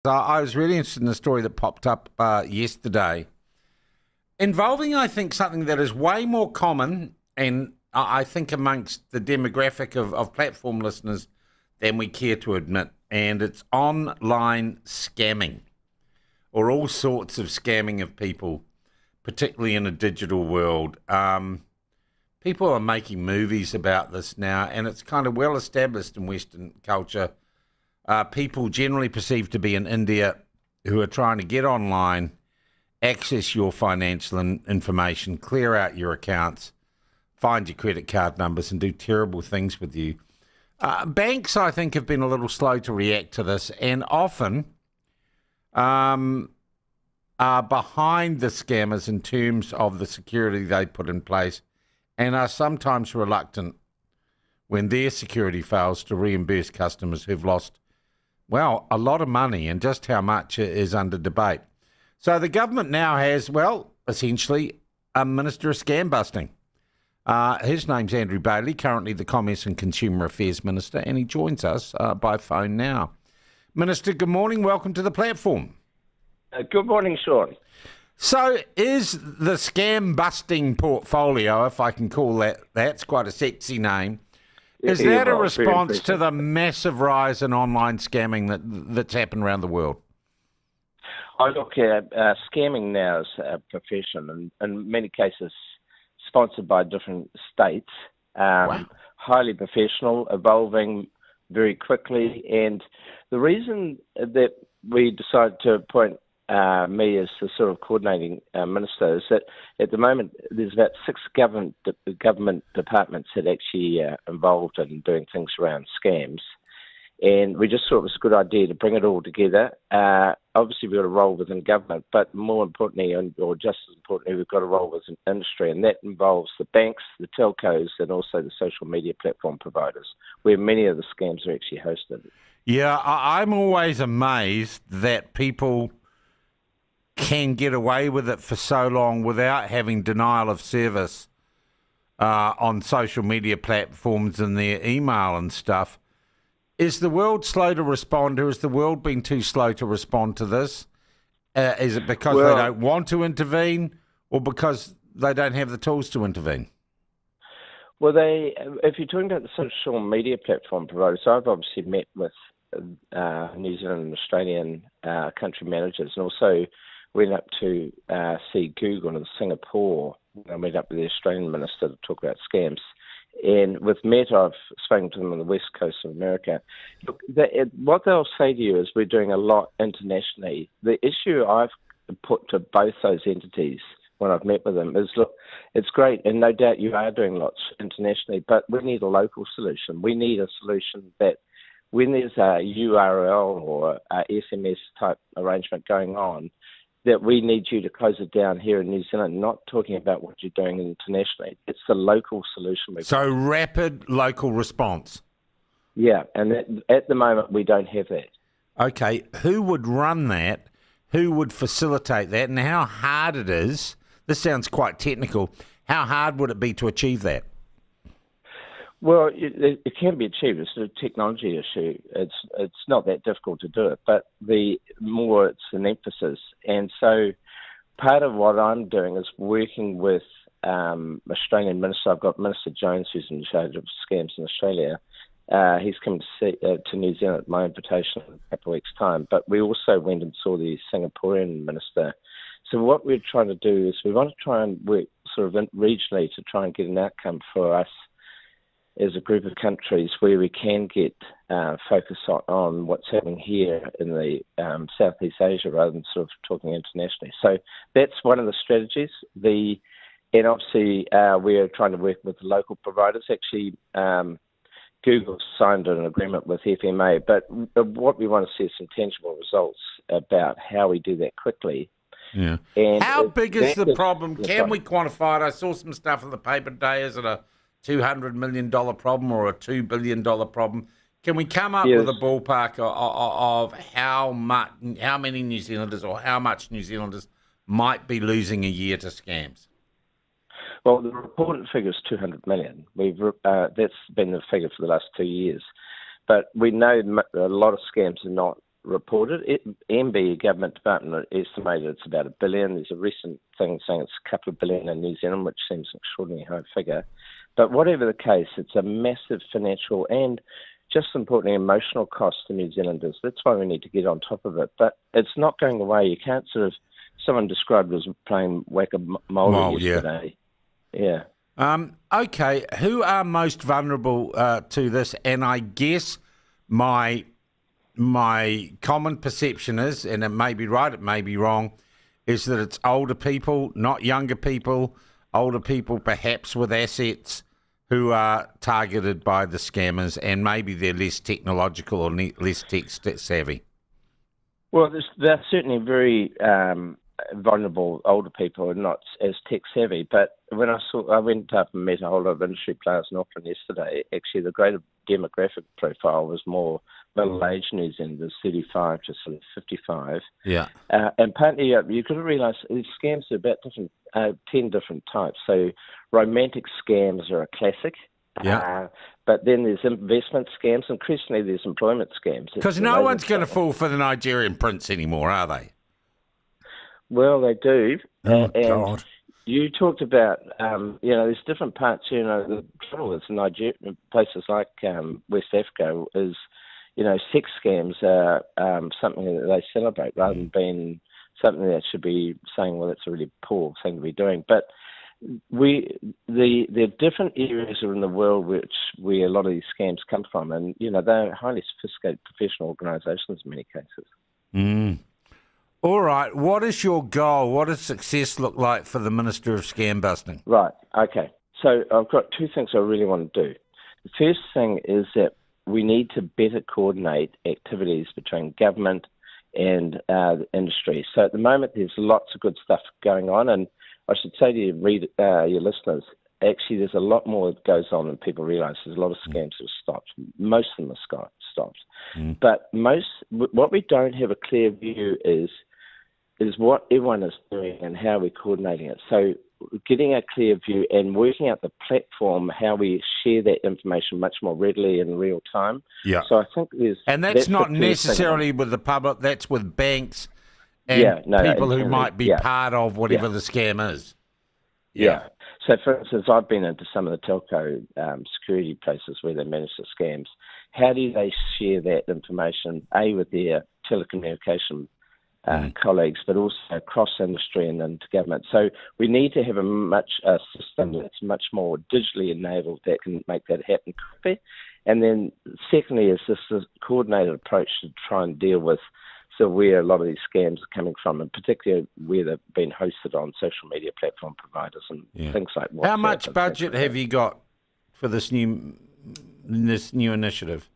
I was really interested in the story that popped up yesterday involving, I think, something that is way more common and I think amongst the demographic of platform listeners than we care to admit, and it's online scamming or all sorts of scamming of people, particularly in a digital world. People are making movies about this now, and it's kind of well established in Western culture. People generally perceived to be in India who are trying to get online, access your financial information, clear out your accounts, find your credit card numbers, and do terrible things with you. Banks, I think, have been a little slow to react to this and often are behind the scammers in terms of the security they put in place and are sometimes reluctant when their security fails to reimburse customers who've lost, well, a lot of money, and just how much is under debate. So the government now has, well, essentially a Minister of Scam Busting. His name's Andrew Bailey, currently the Commerce and Consumer Affairs Minister, and he joins us by phone now. Minister, good morning. Welcome to the platform. Good morning, Sean. So is the scam busting portfolio, if I can call that's quite a sexy name, is that a response to the massive rise in online scamming that's happened around the world? I look at scamming now as a profession, and in many cases sponsored by different states. Wow. Highly professional, evolving very quickly. And the reason that we decided to appoint me as the sort of coordinating minister is that at the moment there's about 6 government departments that actually involved in doing things around scams. And we just thought it was a good idea to bring it all together. Obviously, we've got a role within government, but more importantly, or just as importantly, we've got a role within industry, and that involves the banks, the telcos, and also the social media platform providers, where many of the scams are actually hosted. Yeah, I'm always amazed that people can get away with it for so long without having denial of service on social media platforms and their email and stuff. Is the world slow to respond, or has the world been too slow to respond to this? Is it because they don't want to intervene, or because they don't have the tools to intervene? Well, if you're talking about the social media platform providers, I've obviously met with New Zealand and Australian country managers, and also went up to see Google in Singapore. I met up with the Australian minister to talk about scams. And with Meta, I've spoken to them on the west coast of America. Look, what they'll say to you is we're doing a lot internationally. The issue I've put to both those entities when I've met with them is, look, it's great, and no doubt you are doing lots internationally, but we need a local solution. We need a solution that when there's a URL or a SMS type arrangement going on, that we need you to close it down here in New Zealand, not talking about what you're doing internationally. It's the local solution. So rapid local response. Yeah, and at the moment we don't have that. Okay, who would run that? Who would facilitate that? And how hard it is? This sounds quite technical. How hard would it be to achieve that? Well, it can be achieved. It's a technology issue. It's not that difficult to do it, but the more it's an emphasis. And so part of what I'm doing is working with Australian Minister. I've got Minister Jones, who's in charge of scams in Australia. He's come to New Zealand at my invitation in a couple of weeks' time. But we also went and saw the Singaporean Minister. So what we're trying to do is we want to try and work sort of regionally to try and get an outcome for us as a group of countries where we can get focus on what's happening here in the Southeast Asia rather than sort of talking internationally. So that's one of the strategies. And obviously we're trying to work with the local providers. Actually, Google signed an agreement with FMA, but what we want to see is some tangible results about how we do that quickly. Yeah. And how big is the problem? Can we quantify it? I saw some stuff in the paper today. Is it a $200 million problem or a $2 billion problem? Can we come up with a ballpark of how many New Zealanders or how much New Zealanders might be losing a year to scams? Well, the reported figure is 200 million. That's been the figure for the last 2 years. But we know a lot of scams are not reported. MB government department estimated it's about $1 billion. There's a recent thing saying it's a couple of billion in New Zealand, which seems an extraordinarily high figure. But whatever the case, it's a massive financial and just importantly emotional cost to New Zealanders. That's why we need to get on top of it. But it's not going away. You can't sort of, someone described it as playing whack-a-mole yesterday. Yeah. Okay, who are most vulnerable to this? And I guess my common perception is, and it may be right, it may be wrong, is that it's older people, not younger people, older people perhaps with assets who are targeted by the scammers, and maybe they're less technological or less tech savvy. Well, they're certainly very vulnerable older people and not as tech savvy. But when I went up and met a whole lot of industry players in Auckland yesterday, actually the greater demographic profile was more middle-aged New Zealanders, 35 to sort of 55. Yeah. And partly you've got to realise these scams are about 10 different types. So romantic scams are a classic. Yeah. But then there's investment scams. Increasingly, there's employment scams. Because no one's going to fall for the Nigerian prince anymore, are they? Well, they do. Oh, and God. You talked about, there's different parts. The trouble with Nigeria, places like West Africa is, sex scams are something that they celebrate rather than being something that should be saying, well, that's a really poor thing to be doing. But there are different areas in the world where a lot of these scams come from, and they're highly sophisticated professional organisations in many cases. Mm. All right. What is your goal? What does success look like for the Minister of Scam Busting? Right. Okay. So I've got two things I really want to do. The first thing is that we need to better coordinate activities between government and the industry. So at the moment, there's lots of good stuff going on, and I should say to your listeners, actually, there's a lot more that goes on than people realise. There's a lot of scams that have stopped. Most of them are stopped. Mm. But what we don't have a clear view is what everyone is doing and how we're coordinating it. So getting a clear view and working out the platform, how we share that information much more readily in real time. Yeah. So I think that's not necessarily with the public, that's with banks and people who might be part of whatever the scam is. Yeah. So, for instance, I've been into some of the telco security places where they manage the scams. How do they share that information, A, with their telecommunication colleagues, but also across industry and into government? So we need to have a system that's much more digitally enabled that can make that happen quickly. And then secondly is this coordinated approach to try and deal with where a lot of these scams are coming from, and particularly where they've been hosted on social media platform providers and things like WhatsApp. How much budget have you got for this new initiative?